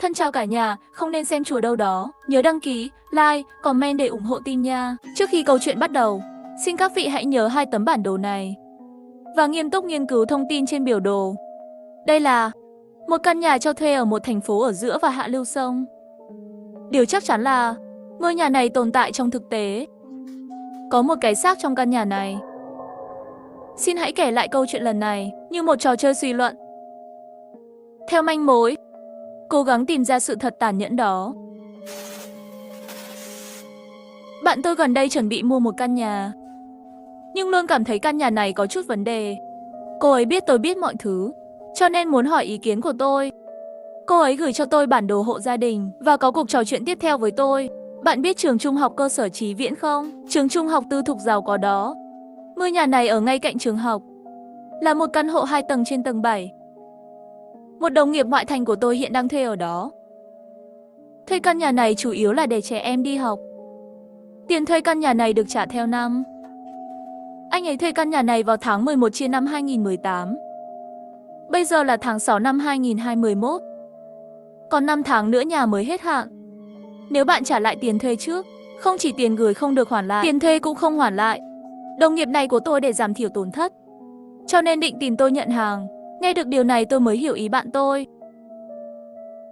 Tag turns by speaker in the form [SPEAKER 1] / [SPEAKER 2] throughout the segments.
[SPEAKER 1] Thân chào cả nhà, không nên xem chùa đâu đó. Nhớ đăng ký, like, comment để ủng hộ team nha. Trước khi câu chuyện bắt đầu, xin các vị hãy nhớ hai tấm bản đồ này và nghiêm túc nghiên cứu thông tin trên biểu đồ. Đây là một căn nhà cho thuê ở một thành phố ở giữa và hạ lưu sông. Điều chắc chắn là ngôi nhà này tồn tại trong thực tế. Có một cái xác trong căn nhà này. Xin hãy kể lại câu chuyện lần này như một trò chơi suy luận. Theo manh mối, cố gắng tìm ra sự thật tàn nhẫn đó. Bạn tôi gần đây chuẩn bị mua một căn nhà, nhưng luôn cảm thấy căn nhà này có chút vấn đề. Cô ấy biết tôi biết mọi thứ, cho nên muốn hỏi ý kiến của tôi. Cô ấy gửi cho tôi bản đồ hộ gia đình và có cuộc trò chuyện tiếp theo với tôi. Bạn biết trường trung học cơ sở Chí Viễn không? Trường trung học tư thục giàu có đó. Ngôi nhà này ở ngay cạnh trường học, là một căn hộ 2 tầng trên tầng 7. Một đồng nghiệp ngoại thành của tôi hiện đang thuê ở đó. Thuê căn nhà này chủ yếu là để trẻ em đi học. Tiền thuê căn nhà này được trả theo năm. Anh ấy thuê căn nhà này vào tháng 11 chia năm 2018. Bây giờ là tháng 6 năm 2021. Còn 5 tháng nữa nhà mới hết hạn. Nếu bạn trả lại tiền thuê trước, không chỉ tiền gửi không được hoàn lại, tiền thuê cũng không hoàn lại. Đồng nghiệp này của tôi để giảm thiểu tổn thất, cho nên định tìm tôi nhận hàng. Nghe được điều này tôi mới hiểu ý bạn tôi.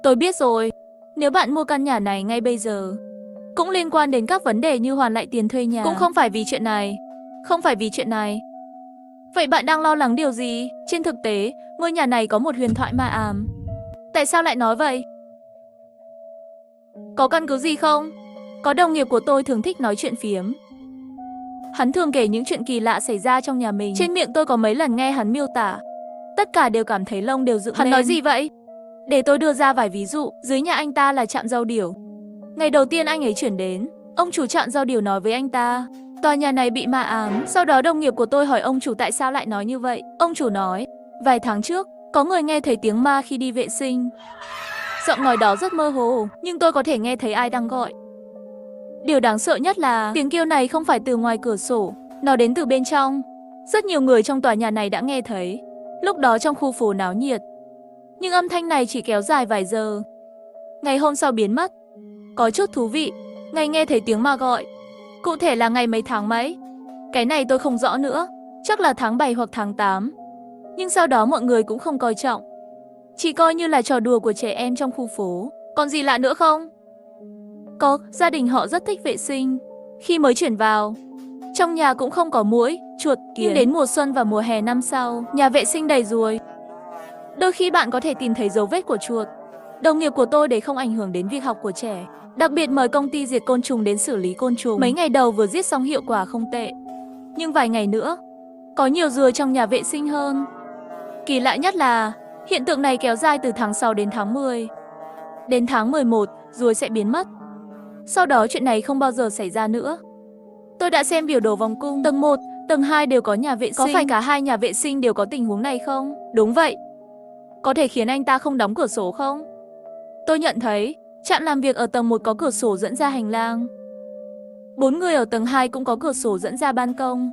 [SPEAKER 1] Tôi biết rồi, nếu bạn mua căn nhà này ngay bây giờ, cũng liên quan đến các vấn đề như hoàn lại tiền thuê nhà. Cũng không phải vì chuyện này. Không phải vì chuyện này. Vậy bạn đang lo lắng điều gì? Trên thực tế, ngôi nhà này có một huyền thoại ma ám. Tại sao lại nói vậy? Có căn cứ gì không? Có đồng nghiệp của tôi thường thích nói chuyện phiếm. Hắn thường kể những chuyện kỳ lạ xảy ra trong nhà mình. Trên miệng tôi có mấy lần nghe hắn miêu tả, tất cả đều cảm thấy lông đều dựng lên. Hắn nói gì vậy? Để tôi đưa ra vài ví dụ. Dưới nhà anh ta là trạm rau điểu. Ngày đầu tiên anh ấy chuyển đến, ông chủ trạm rau điểu nói với anh ta, tòa nhà này bị ma ám. Sau đó đồng nghiệp của tôi hỏi ông chủ tại sao lại nói như vậy. Ông chủ nói, vài tháng trước, có người nghe thấy tiếng ma khi đi vệ sinh. Giọng nói đó rất mơ hồ, nhưng tôi có thể nghe thấy ai đang gọi. Điều đáng sợ nhất là tiếng kêu này không phải từ ngoài cửa sổ, nó đến từ bên trong. Rất nhiều người trong tòa nhà này đã nghe thấy. Lúc đó trong khu phố náo nhiệt, nhưng âm thanh này chỉ kéo dài vài giờ. Ngày hôm sau biến mất. Có chút thú vị, ngày nghe thấy tiếng ma gọi. Cụ thể là ngày mấy tháng mấy, cái này tôi không rõ nữa. Chắc là tháng 7 hoặc tháng 8. Nhưng sau đó mọi người cũng không coi trọng, chỉ coi như là trò đùa của trẻ em trong khu phố. Còn gì lạ nữa không? Có, gia đình họ rất thích vệ sinh. Khi mới chuyển vào, trong nhà cũng không có muỗi, chuột, kiến. Nhưng đến mùa xuân và mùa hè năm sau, nhà vệ sinh đầy ruồi. Đôi khi bạn có thể tìm thấy dấu vết của chuột. Đồng nghiệp của tôi để không ảnh hưởng đến việc học của trẻ, đặc biệt mời công ty diệt côn trùng đến xử lý côn trùng. Mấy ngày đầu vừa giết xong hiệu quả không tệ, nhưng vài ngày nữa, có nhiều ruồi trong nhà vệ sinh hơn. Kỳ lạ nhất là hiện tượng này kéo dài từ tháng 6 đến tháng 10. Đến tháng 11, ruồi sẽ biến mất. Sau đó chuyện này không bao giờ xảy ra nữa. Tôi đã xem biểu đồ vòng cung, tầng 1, tầng 2 đều có nhà vệ sinh. Có phải cả hai nhà vệ sinh đều có tình huống này không? Đúng vậy. Có thể khiến anh ta không đóng cửa sổ không? Tôi nhận thấy, trạm làm việc ở tầng 1 có cửa sổ dẫn ra hành lang. 4 người ở tầng 2 cũng có cửa sổ dẫn ra ban công.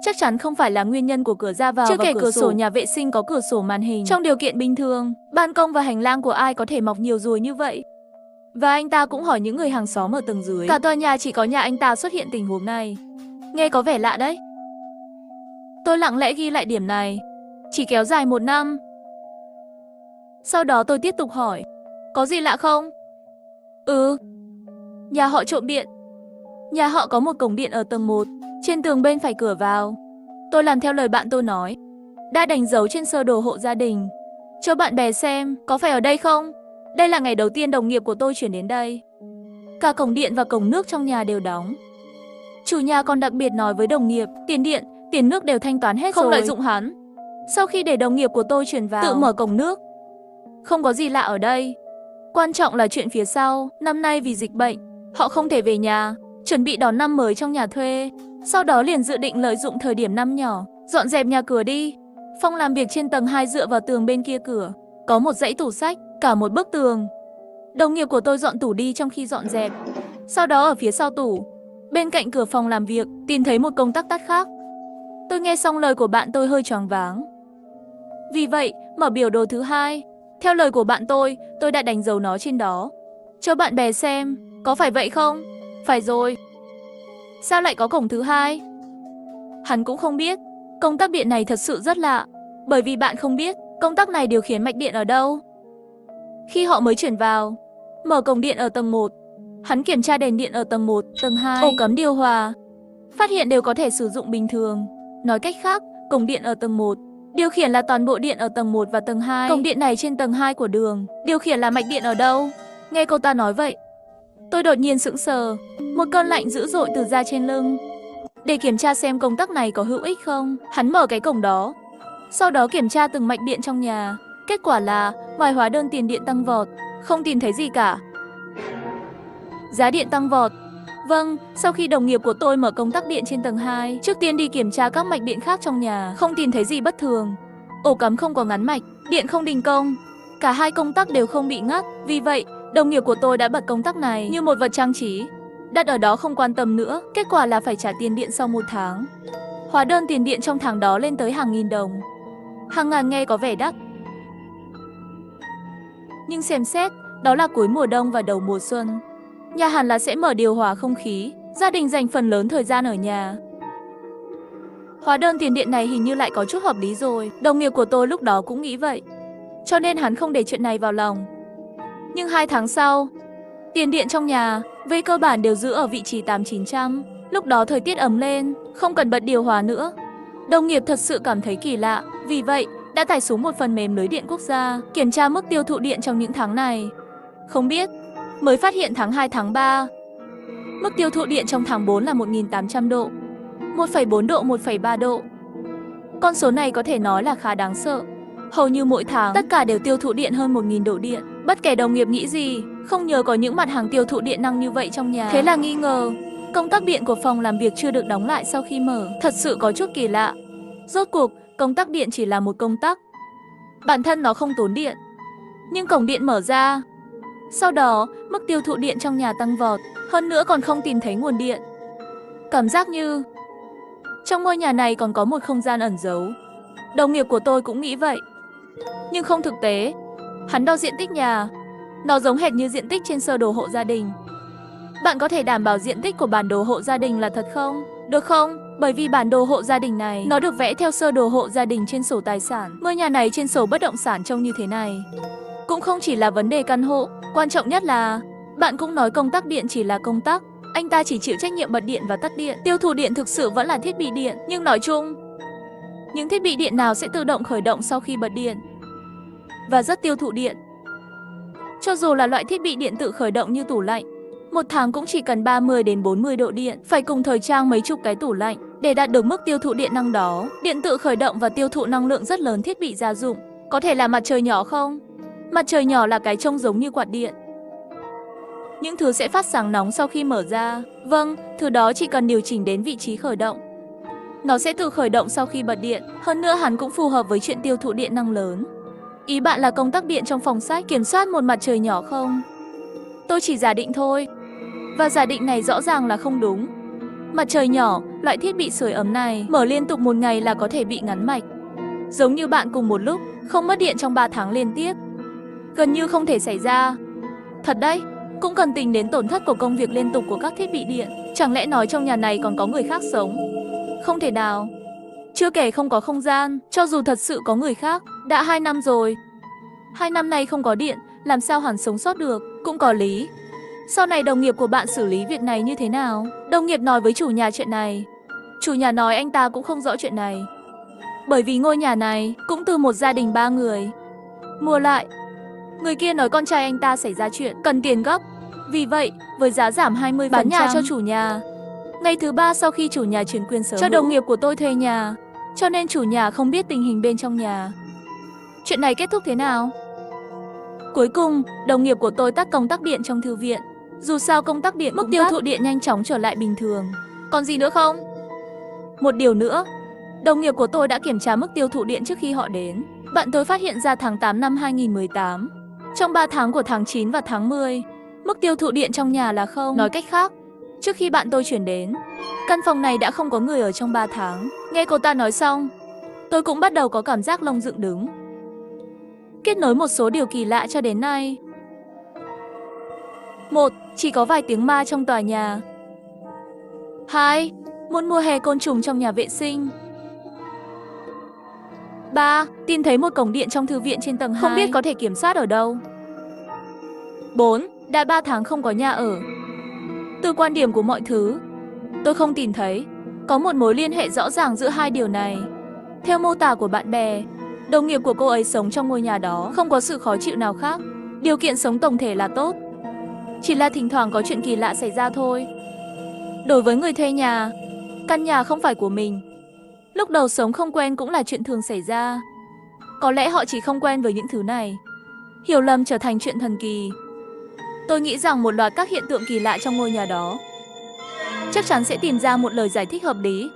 [SPEAKER 1] Chắc chắn không phải là nguyên nhân của cửa ra vào. Chưa kể cửa sổ nhà vệ sinh có cửa sổ màn hình. Trong điều kiện bình thường, ban công và hành lang của ai có thể mọc nhiều ruồi như vậy? Và anh ta cũng hỏi những người hàng xóm ở tầng dưới. Cả tòa nhà chỉ có nhà anh ta xuất hiện tình huống này. Nghe có vẻ lạ đấy. Tôi lặng lẽ ghi lại điểm này. Chỉ kéo dài 1 năm. Sau đó tôi tiếp tục hỏi, có gì lạ không? Nhà họ trộm điện. Nhà họ có một cổng điện ở tầng 1, trên tường bên phải cửa vào. Tôi làm theo lời bạn tôi nói, đã đánh dấu trên sơ đồ hộ gia đình, cho bạn bè xem, có phải ở đây không? Đây là ngày đầu tiên đồng nghiệp của tôi chuyển đến đây. Cả cổng điện và cổng nước trong nhà đều đóng. Chủ nhà còn đặc biệt nói với đồng nghiệp, tiền điện, tiền nước đều thanh toán hết rồi, không lợi dụng hắn. Sau khi để đồng nghiệp của tôi chuyển vào, tự mở cổng nước. Không có gì lạ ở đây. Quan trọng là chuyện phía sau. Năm nay vì dịch bệnh, họ không thể về nhà, chuẩn bị đón năm mới trong nhà thuê. Sau đó liền dự định lợi dụng thời điểm năm nhỏ, dọn dẹp nhà cửa đi. Phòng làm việc trên tầng 2 dựa vào tường bên kia cửa, có một dãy tủ sách, cả một bức tường. Đồng nghiệp của tôi dọn tủ đi trong khi dọn dẹp. Sau đó ở phía sau tủ, bên cạnh cửa phòng làm việc, tìm thấy một công tắc tắt khác. Tôi nghe xong lời của bạn tôi hơi choáng váng. Vì vậy, mở biểu đồ thứ hai. Theo lời của bạn tôi đã đánh dấu nó trên đó. Cho bạn bè xem, có phải vậy không? Phải rồi. Sao lại có cổng thứ hai? Hắn cũng không biết. Công tắc điện này thật sự rất lạ. Bởi vì bạn không biết công tắc này điều khiển mạch điện ở đâu. Khi họ mới chuyển vào, mở cổng điện ở tầng 1. Hắn kiểm tra đèn điện ở tầng 1, tầng 2, ổ cắm điều hòa. Phát hiện đều có thể sử dụng bình thường. Nói cách khác, cổng điện ở tầng 1 điều khiển là toàn bộ điện ở tầng 1 và tầng 2. Cổng điện này trên tầng 2 của đường điều khiển là mạch điện ở đâu? Nghe cô ta nói vậy, tôi đột nhiên sững sờ. Một cơn lạnh dữ dội từ da trên lưng. Để kiểm tra xem công tắc này có hữu ích không, hắn mở cái cổng đó. Sau đó kiểm tra từng mạch điện trong nhà. Kết quả là ngoài hóa đơn tiền điện tăng vọt, không tìm thấy gì cả. Giá điện tăng vọt. Vâng, sau khi đồng nghiệp của tôi mở công tắc điện trên tầng 2, trước tiên đi kiểm tra các mạch điện khác trong nhà, không tìm thấy gì bất thường. Ổ cắm không có ngắn mạch, điện không đình công. Cả hai công tắc đều không bị ngắt. Vì vậy, đồng nghiệp của tôi đã bật công tắc này như một vật trang trí. Đặt ở đó không quan tâm nữa, kết quả là phải trả tiền điện sau 1 tháng. Hóa đơn tiền điện trong tháng đó lên tới hàng nghìn đồng. Hàng ngàn nghe có vẻ đắt. Nhưng xem xét, đó là cuối mùa đông và đầu mùa xuân. Nhà hẳn là sẽ mở điều hòa không khí, gia đình dành phần lớn thời gian ở nhà. Hóa đơn tiền điện này hình như lại có chút hợp lý rồi. Đồng nghiệp của tôi lúc đó cũng nghĩ vậy. Cho nên hắn không để chuyện này vào lòng. Nhưng 2 tháng sau, tiền điện trong nhà về cơ bản đều giữ ở vị trí 800-900. Lúc đó thời tiết ấm lên, không cần bật điều hòa nữa. Đồng nghiệp thật sự cảm thấy kỳ lạ. Vì vậy, đã tải xuống một phần mềm lưới điện quốc gia, kiểm tra mức tiêu thụ điện trong những tháng này. Không biết, mới phát hiện tháng 2, tháng 3, mức tiêu thụ điện trong tháng 4 là 1.800 độ, 1,4 độ, 1,3 độ. Con số này có thể nói là khá đáng sợ. Hầu như mỗi tháng, tất cả đều tiêu thụ điện hơn 1.000 độ điện. Bất kể đồng nghiệp nghĩ gì, không nhớ có những mặt hàng tiêu thụ điện năng như vậy trong nhà. Thế là nghi ngờ, công tắc điện của phòng làm việc chưa được đóng lại sau khi mở. Thật sự có chút kỳ lạ. Rốt cuộc, công tắc điện chỉ là một công tắc. Bản thân nó không tốn điện. Nhưng cổng điện mở ra. Sau đó, mức tiêu thụ điện trong nhà tăng vọt. Hơn nữa còn không tìm thấy nguồn điện. Cảm giác như trong ngôi nhà này còn có một không gian ẩn giấu. Đồng nghiệp của tôi cũng nghĩ vậy. Nhưng không thực tế. Hắn đo diện tích nhà. Nó giống hệt như diện tích trên sơ đồ hộ gia đình. Bạn có thể đảm bảo diện tích của bản đồ hộ gia đình là thật không? Được không? Bởi vì bản đồ hộ gia đình này, nó được vẽ theo sơ đồ hộ gia đình trên sổ tài sản. Ngôi nhà này trên sổ bất động sản trông như thế này. Cũng không chỉ là vấn đề căn hộ. Quan trọng nhất là, bạn cũng nói công tắc điện chỉ là công tắc. Anh ta chỉ chịu trách nhiệm bật điện và tắt điện. Tiêu thụ điện thực sự vẫn là thiết bị điện. Nhưng nói chung, những thiết bị điện nào sẽ tự động khởi động sau khi bật điện và rất tiêu thụ điện. Cho dù là loại thiết bị điện tự khởi động như tủ lạnh, một tháng cũng chỉ cần 30 đến 40 độ điện, phải cùng thời trang mấy chục cái tủ lạnh để đạt được mức tiêu thụ điện năng đó. Điện tự khởi động và tiêu thụ năng lượng rất lớn thiết bị gia dụng. Có thể là mặt trời nhỏ không? Mặt trời nhỏ là cái trông giống như quạt điện. Những thứ sẽ phát sáng nóng sau khi mở ra. Vâng, thứ đó chỉ cần điều chỉnh đến vị trí khởi động. Nó sẽ tự khởi động sau khi bật điện. Hơn nữa hắn cũng phù hợp với chuyện tiêu thụ điện năng lớn. Ý bạn là công tắc điện trong phòng sách kiểm soát một mặt trời nhỏ không? Tôi chỉ giả định thôi. Và giả định này rõ ràng là không đúng. Mặt trời nhỏ, loại thiết bị sưởi ấm này, mở liên tục một ngày là có thể bị ngắn mạch. Giống như bạn cùng một lúc, không mất điện trong 3 tháng liên tiếp. Gần như không thể xảy ra. Thật đấy, cũng cần tính đến tổn thất của công việc liên tục của các thiết bị điện. Chẳng lẽ nói trong nhà này còn có người khác sống? Không thể nào. Chưa kể không có không gian, cho dù thật sự có người khác, đã 2 năm rồi. 2 năm nay không có điện, làm sao hắn sống sót được, cũng có lý. Sau này đồng nghiệp của bạn xử lý việc này như thế nào? Đồng nghiệp nói với chủ nhà chuyện này. Chủ nhà nói anh ta cũng không rõ chuyện này. Bởi vì ngôi nhà này cũng từ một gia đình 3 người mua lại. Người kia nói con trai anh ta xảy ra chuyện, cần tiền gấp. Vì vậy, với giá giảm 20% bán nhà cho chủ nhà. Ngày thứ 3 sau khi chủ nhà chuyển quyền sở hữu cho đồng nghiệp của tôi thuê nhà, cho nên chủ nhà không biết tình hình bên trong nhà. Chuyện này kết thúc thế nào? Cuối cùng, đồng nghiệp của tôi tắt công tắc điện trong thư viện. Dù sao công tắc điện mức tiêu thụ điện nhanh chóng trở lại bình thường. Còn gì nữa không? Một điều nữa, đồng nghiệp của tôi đã kiểm tra mức tiêu thụ điện trước khi họ đến. Bạn tôi phát hiện ra tháng 8 năm 2018. Trong 3 tháng của tháng 9 và tháng 10, mức tiêu thụ điện trong nhà là không. Nói cách khác, trước khi bạn tôi chuyển đến, căn phòng này đã không có người ở trong 3 tháng. Nghe cô ta nói xong, tôi cũng bắt đầu có cảm giác lông dựng đứng. Kết nối một số điều kỳ lạ cho đến nay. 1. Chỉ có vài tiếng ma trong tòa nhà. 2. Một mùa hè côn trùng trong nhà vệ sinh. 3. Tìm thấy một cổng điện trong thư viện trên tầng 2. Không biết có thể kiểm soát ở đâu. 4. Đã 3 tháng không có nhà ở. Từ quan điểm của mọi thứ, tôi không tìm thấy có một mối liên hệ rõ ràng giữa hai điều này. Theo mô tả của bạn bè, đồng nghiệp của cô ấy sống trong ngôi nhà đó, không có sự khó chịu nào khác. Điều kiện sống tổng thể là tốt. Chỉ là thỉnh thoảng có chuyện kỳ lạ xảy ra thôi. Đối với người thuê nhà, căn nhà không phải của mình. Lúc đầu sống không quen cũng là chuyện thường xảy ra. Có lẽ họ chỉ không quen với những thứ này. Hiểu lầm trở thành chuyện thần kỳ. Tôi nghĩ rằng một loạt các hiện tượng kỳ lạ trong ngôi nhà đó chắc chắn sẽ tìm ra một lời giải thích hợp lý.